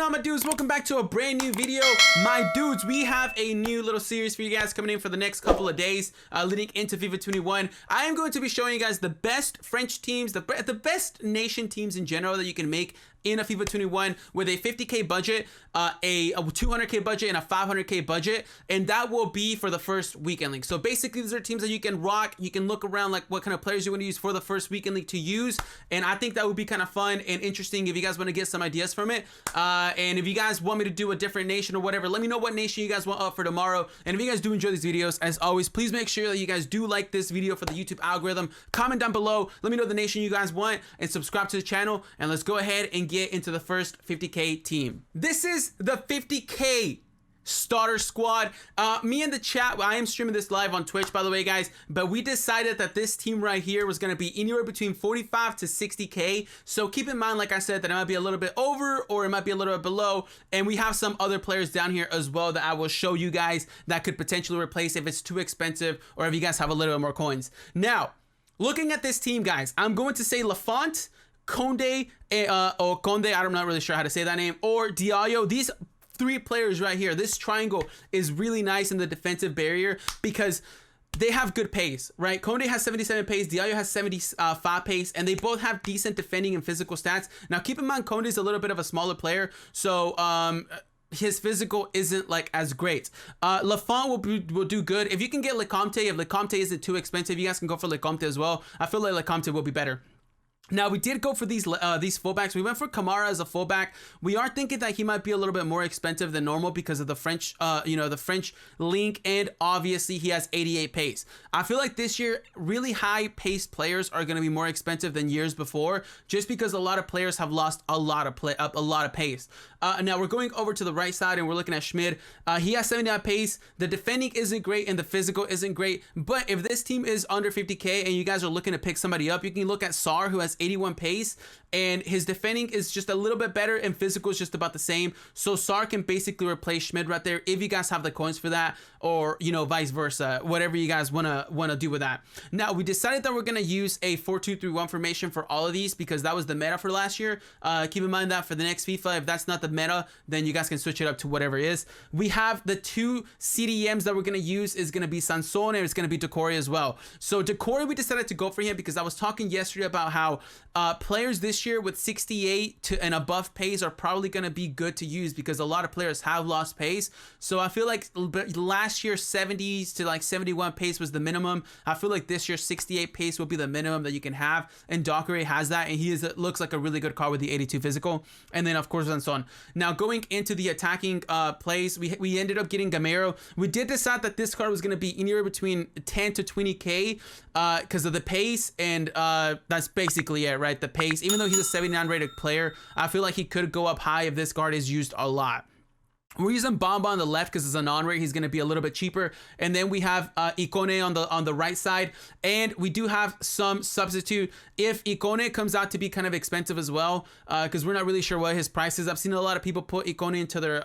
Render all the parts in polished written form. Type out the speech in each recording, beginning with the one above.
going on, my dudes? Welcome back to a brand new video. My dudes, we have a new little series for you guys coming in for the next couple of days leading into FIFA 21. I am going to be showing you guys the best French teams, the best nation teams in general that you can make in a FIFA 21 with a 50k budget, a 200k budget, and a 500k budget, and that will be for the first weekend league. So basically, these are teams that you can rock. You can look around like what kind of players you want to use for the first weekend league to use, and I think that would be kind of fun and interesting if you guys want to get some ideas from it. And if you guys want me to do a different nation or whatever, let me know what nation you guys want up for tomorrow. And if you guys do enjoy these videos, as always, please make sure that you guys do like this video for the YouTube algorithm. Comment down below, let me know the nation you guys want, and subscribe to the channel, and let's go ahead and get into the first 50k team. This is the 50k starter squad. Me in the chat, I am streaming this live on Twitch, by the way, guys, but we decided that this team right here was going to be anywhere between 45 to 60k. So keep in mind, like I said, that it might be a little bit over or it might be a little bit below, and we have some other players down here as well that I will show you guys that could potentially replace if it's too expensive or if you guys have a little bit more coins. Now, looking at this team, guys, I'm going to say Lafont, Conde, or Conde, I'm not really sure how to say that name, or Diallo. These three players right here, this triangle is really nice in the defensive barrier because they have good pace, right? Conde has 77 pace, Diallo has 75 pace, and they both have decent defending and physical stats. Now, keep in mind, Conde is a little bit of a smaller player, so his physical isn't like as great. Lafont will do good. If you can get Lecomte, if Lecomte isn't too expensive, you guys can go for Lecomte as well. I feel like Lecomte will be better. Now, we did go for these fullbacks. We went for Kamara as a fullback. We are thinking that he might be a little bit more expensive than normal because of the French, the French link, and obviously he has 88 pace. I feel like this year, really high-paced players are going to be more expensive than years before, just because a lot of players have lost a lot of pace. Now we're going over to the right side and we're looking at Schmid. He has 79 pace. The defending isn't great and the physical isn't great. But if this team is under 50k and you guys are looking to pick somebody up, you can look at Sar, who has 81 pace, and his defending is just a little bit better and physical is just about the same. So Sar can basically replace Schmid right there if you guys have the coins for that, or vice versa, whatever you guys wanna do with that. Now, we decided that we're gonna use a 4-2-3-1 formation for all of these because that was the meta for last year. Keep in mind that for the next FIFA, if that's not the meta, then you guys can switch it up to whatever it is. We have the two CDMs that we're gonna use is gonna be Sansone, and it's gonna be Decore as well. So Decore, we decided to go for him because I was talking yesterday about how players this year with 68 and above pace are probably going to be good to use because a lot of players have lost pace. So I feel like last year 70s to like 71 pace was the minimum. I feel like this year 68 pace will be the minimum that you can have, and Dockery has that, and he looks like a really good card with the 82 physical. And then of course Sanson. Now going into the attacking plays, we ended up getting Gamero. We did decide that this card was going to be anywhere between 10 to 20k because of the pace, and that's basically it, right? The pace. Even though he's a 79 rated player, I feel like he could go up high if this card is used a lot. We're using Bomba on the left because it's a non-rate. He's going to be a little bit cheaper. And then we have Ikone on the right side. And we do have some substitute if Ikone comes out to be kind of expensive as well, because we're not really sure what his price is. I've seen a lot of people put Ikone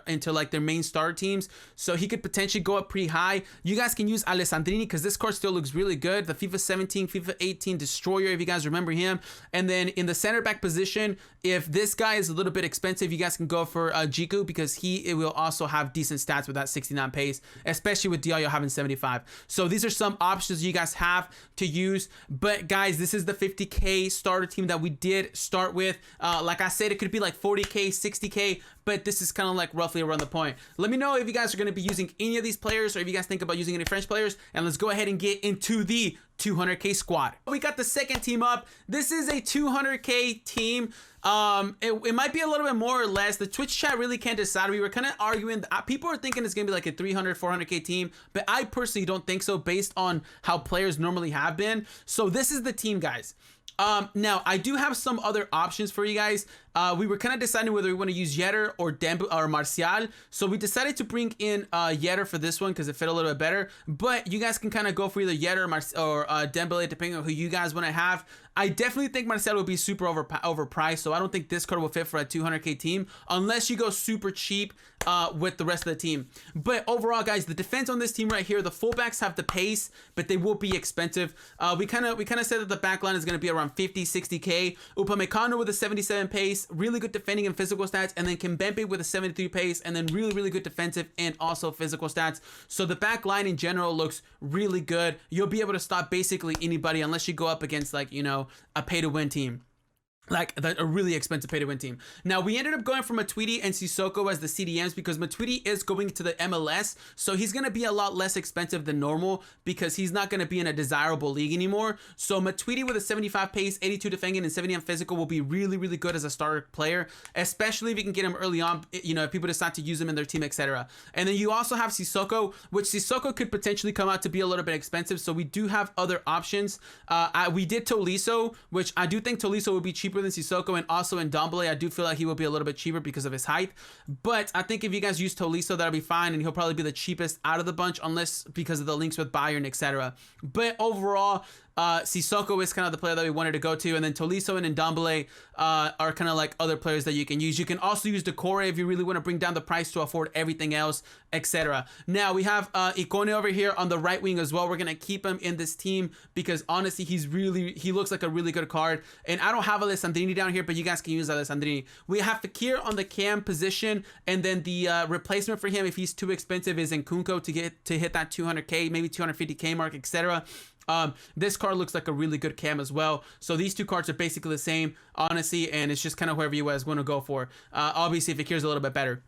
into like their main starter teams, so he could potentially go up pretty high. You guys can use Alessandrini because this card still looks really good. The FIFA 17, FIFA 18 Destroyer, if you guys remember him. And then in the center back position, if this guy is a little bit expensive, you guys can go for Jiku because it will also have decent stats with that 69 pace, especially with Diallo having 75. So these are some options you guys have to use. But guys, this is the 50k starter team that we did start with. Like I said, it could be like 40k, 60k, but this is kind of like roughly around the point. Let me know if you guys are going to be using any of these players or if you guys think about using any French players, and let's go ahead and get into the 200k squad. We got the second team up. This is a 200k team. It might be a little bit more or less. The Twitch chat really can't decide. We were kind of arguing. People are thinking it's gonna be like a 300, 400k team, but I personally don't think so based on how players normally have been. So this is the team, guys. Now I do have some other options for you guys. We were kind of deciding whether we want to use Yetter or Dembo or Martial. So we decided to bring in Yetter for this one because it fit a little bit better. But you guys can kind of go for either Yetter or Dembele, depending on who you guys want to have. I definitely think Marcelo will be super overpriced, so I don't think this card will fit for a 200k team unless you go super cheap with the rest of the team. But overall, guys, the defense on this team right here, the fullbacks have the pace, but they will be expensive. We kind of said that the back line is going to be around 50, 60k. Upamecano with a 77 pace. pace, really good defending and physical stats, and then Kimpembe with a 73 pace, and then really good defensive and also physical stats. So the back line in general looks really good. You'll be able to stop basically anybody unless you go up against, like, you know, a pay-to-win team. Like a really expensive pay-to-win team. Now, we ended up going for Matuidi and Sissoko as the CDMs because Matuidi is going to the MLS, so he's going to be a lot less expensive than normal because he's not going to be in a desirable league anymore. So Matuidi with a 75 pace, 82 defending, and 70 on physical will be really good as a starter player, especially if you can get him early on, you know, if people decide to use him in their team, etc. And then you also have Sissoko, which Sissoko could potentially come out to be a little bit expensive, so we do have other options. We did Tolisso, which I do think Tolisso would be cheaper than Sissoko, and also in Ndombele, I do feel like he will be a little bit cheaper because of his height. But I think if you guys use Tolisso, that'll be fine, and he'll probably be the cheapest out of the bunch, unless because of the links with Bayern, etc. But overall, Sissoko is kind of the player that we wanted to go to, and then Tolisso and Ndombele are kind of like other players that you can use. You can also use Decore if you really want to bring down the price to afford everything else, etc. Now we have Ikone over here on the right wing as well. We're gonna keep him in this team because honestly, he looks like a really good card. And I don't have Alessandrini down here, but you guys can use Alessandrini. We have Fekir on the cam position, and then the replacement for him if he's too expensive is Nkunku to hit that 200k, maybe 250k mark, etc. This card looks like a really good cam as well. So these two cards are basically the same, honestly, and it's just kind of whoever you guys want to go for. Obviously, Fekir's a little bit better.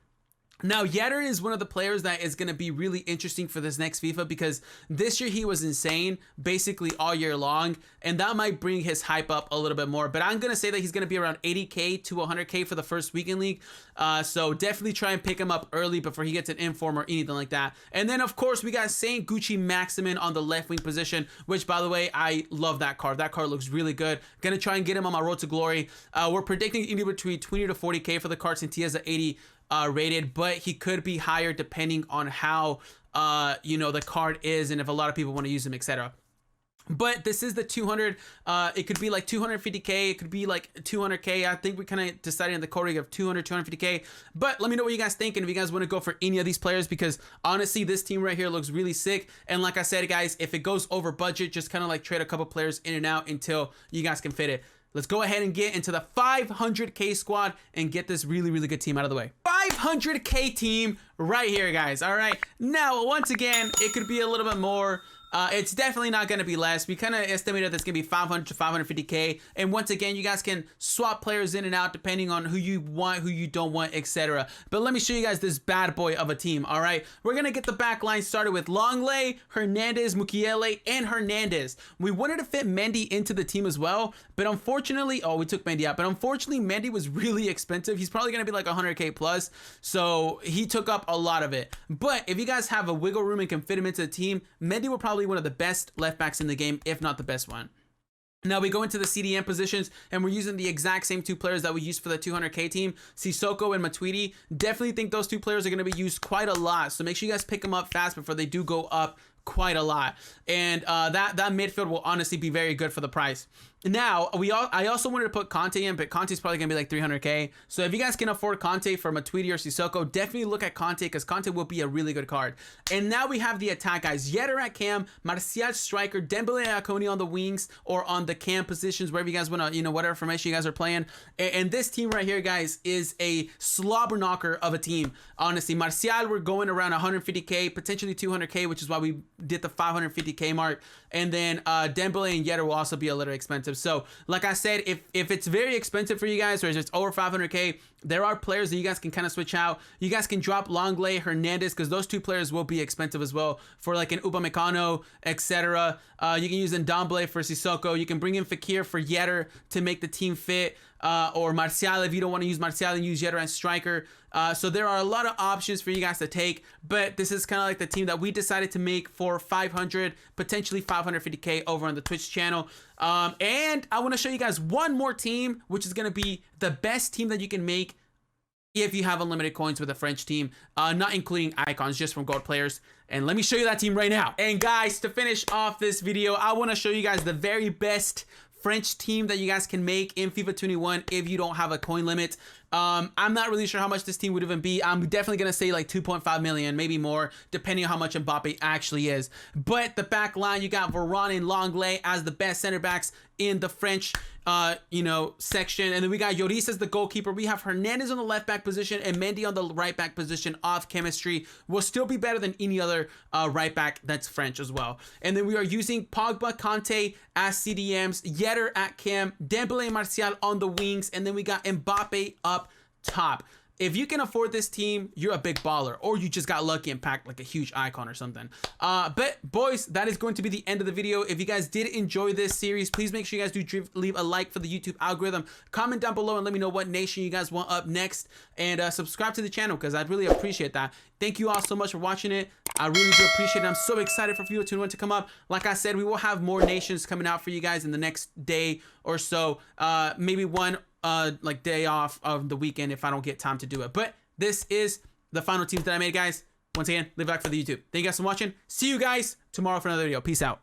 Now, Yetter is one of the players that is going to be really interesting for this next FIFA because this year he was insane basically all year long, and that might bring his hype up a little bit more. But I'm going to say that he's going to be around 80k to 100k for the first weekend league. So definitely try and pick him up early before he gets an inform or anything like that. And then, of course, we got Saint Gucci Maximin on the left wing position, which, by the way, I love that card. That card looks really good. Going to try and get him on my road to glory. We're predicting anywhere between 20 to 40k for the card since he has an 80 rated, but he could be higher depending on how you know, the card is and if a lot of people want to use him, etc. But this is the 200. It could be like 250k. It could be like 200k. I think we kind of decided in the code of 200, 250k. But let me know what you guys think and if you guys want to go for any of these players, because honestly, this team right here looks really sick. And like I said, guys, if it goes over budget, just kind of like trade a couple players in and out until you guys can fit it. Let's go ahead and get into the 500k squad and get this really good team out of the way. 500k team right here, guys. All right. Now, once again, it could be a little bit more. It's definitely not going to be less. We kind of estimated that's going to be 500 to 550k. And once again, you guys can swap players in and out depending on who you want, who you don't want, etc. But let me show you guys this bad boy of a team, all right? We're going to get the back line started with Longley, Hernandez, Mukiele, and Hernandez. We wanted to fit Mendy into the team as well, but unfortunately, we took Mendy out. But unfortunately, Mendy was really expensive. He's probably going to be like 100k plus, so he took up a lot of it. But if you guys have a wiggle room and can fit him into the team, Mendy will probably one of the best left backs in the game, if not the best one. Now we go into the CDM positions, and we're using the exact same two players that we used for the 200k team, Sissoko and Matuidi. Definitely think those two players are going to be used quite a lot, so make sure you guys pick them up fast before they do go up quite a lot. And that midfield will honestly be very good for the price. Now, I also wanted to put Conte in, but Conte's probably going to be like 300k. So if you guys can afford Conte for Matuidi or Sissoko, definitely look at Conte because Conte will be a really good card. And now we have the attack guys. Yetter at cam, Martial striker, Dembele and Akoni on the wings or on the cam positions, wherever you guys want to, you know, whatever formation you guys are playing. And this team right here, guys, is a slobber knocker of a team. Honestly, Martial, we're going around 150k, potentially 200k, which is why we did the 550k mark. And then Dembele and Yetter will also be a little expensive. So like I said, if it's very expensive for you guys or if it's over 500k, there are players that you guys can kind of switch out. You guys can drop Longley, Hernandez, because those two players will be expensive as well for like an Upamecano, etc. You can use Ndombele for Sissoko. You can bring in Fekir for Yetter to make the team fit. Or Martial if you don't want to use Martial and use Yetter as striker. So there are a lot of options for you guys to take, but this is kind of like the team that we decided to make for 500, potentially 550k over on the Twitch channel. And I want to show you guys one more team, which is going to be the best team that you can make if you have unlimited coins with a French team, not including icons, just from gold players. And let me show you that team right now. And guys, to finish off this video, I want to show you guys the very best French team that you guys can make in FIFA 21 if you don't have a coin limit. I'm not really sure how much this team would even be. I'm definitely going to say like 2.5 million, maybe more, depending on how much Mbappe actually is. But the back line, you got Varane and Lenglet as the best center backs in the French, section. And then we got Lloris as the goalkeeper. We have Hernandez on the left back position and Mendy on the right back position. Off chemistry will still be better than any other right back that's French as well. And then we are using Pogba, Kanté as CDMs, Yetter at cam, Dembele and Martial on the wings, and then we got Mbappe up top. If you can afford this team, you're a big baller, or you just got lucky and packed like a huge icon or something. But boys, that is going to be the end of the video. If you guys did enjoy this series, please make sure you guys do leave a like for the YouTube algorithm. Comment down below and let me know what nation you guys want up next, and subscribe to the channel because I'd really appreciate that. Thank you all so much for watching it. I really do appreciate it. I'm so excited for FIFA 21 to come up. Like I said, we will have more nations coming out for you guys in the next day or so. Maybe one like day off of the weekend if I don't get time to do it. But this is the final teams that I made, guys. Once again, leave a like for the YouTube. Thank you guys for watching. See you guys tomorrow for another video. Peace out.